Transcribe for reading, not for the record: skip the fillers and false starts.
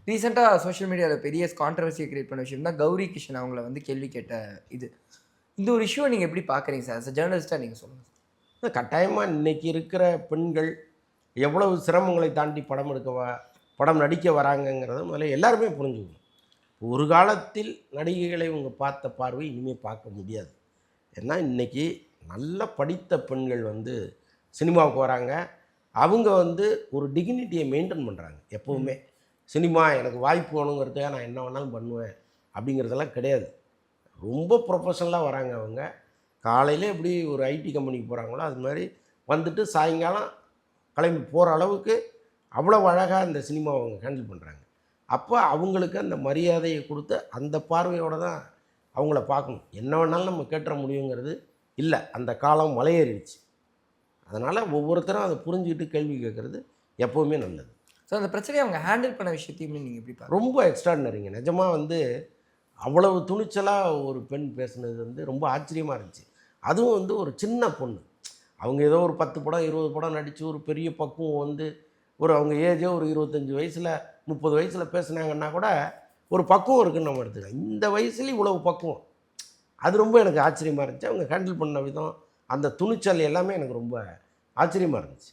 ரீசெண்டாக சோஷியல் மீடியாவில் பெரிய கான்ட்ரவர்சியை கிரியேட் பண்ண விஷயம் தான் கௌரி கிஷன் அவங்கள வந்து கேள்வி கேட்ட இது. இந்த ஒரு இஷ்யூவை நீங்கள் எப்படி பார்க்குறீங்க சார்? ஆஸ் அ ஜேர்னலிஸ்ட்டாக நீங்கள் சொல்லுங்கள். கட்டாயமாக இன்றைக்கி இருக்கிற பெண்கள் எவ்வளவு சிரமங்களை தாண்டி படம் நடிக்க வராங்கங்கிறத முதல்ல எல்லாருமே புரிஞ்சுக்கணும். ஒரு காலத்தில் நடிகைகளை இவங்க பார்த்த பார்வை இனிமேல் பார்க்க முடியாது. ஏன்னா இன்றைக்கி நல்ல படித்த பெண்கள் வந்து சினிமாவுக்கு வராங்க. அவங்க வந்து ஒரு டிக்னிட்டியை மெயின்டைன் பண்ணுறாங்க. எப்போவுமே சினிமா எனக்கு வாய்ப்பு வேணுங்கிறதுக்காக நான் என்ன வேணாலும் பண்ணுவேன் அப்படிங்கிறதெல்லாம் கிடையாது. ரொம்ப ப்ரொஃபஷனலாக வராங்க. அவங்க காலையில் எப்படி ஒரு ஐடி கம்பெனிக்கு போகிறாங்களோ அது மாதிரி வந்துட்டு சாயங்காலம் கிளம்பி போகிற அளவுக்கு அவ்வளோ அழகாக இந்த சினிமாவை அவங்க ஹேண்டில் பண்ணுறாங்க. அப்போ அவங்களுக்கு அந்த மரியாதையை கொடுத்து அந்த பார்வையோடு தான் அவங்கள பார்க்கணும். என்ன வேணாலும் நம்ம கேட்டுற முடியுங்கிறது இல்லை. அந்த காலம் மலையேறிடுச்சு. அதனால் ஒவ்வொருத்தரும் அதை புரிஞ்சுக்கிட்டு கேள்வி கேட்குறது எப்போவுமே நல்லது. ஸோ அந்த பிரச்சனையை அவங்க ஹேண்டில் பண்ண விஷயத்தையுமே நீங்கள் எப்படி பார்க்க? ரொம்ப எக்ஸ்ட்ராடினரிங்க. நிஜமாக வந்து அவ்வளவு துணிச்சலாக ஒரு பெண் பேசுனது வந்து ரொம்ப ஆச்சரியமாக இருந்துச்சு. அதுவும் வந்து ஒரு சின்ன பொண்ணு. அவங்க ஏதோ ஒரு 10 படம் 20 படம் நடித்து ஒரு பெரிய பக்குவம் வந்து அவங்க ஏஜே ஒரு 25 வயசில் 30 வயசில் பேசுனாங்கன்னா கூட ஒரு பக்குவம் இருக்குதுன்னு நம்ம எடுத்துக்கலாம். இந்த வயசுலேயும் இவ்வளவு பக்குவம், அது ரொம்ப எனக்கு ஆச்சரியமாக இருந்துச்சு. அவங்க ஹேண்டில் பண்ண விதம், அந்த துணிச்சல் எல்லாமே எனக்கு ரொம்ப ஆச்சரியமாக இருந்துச்சு.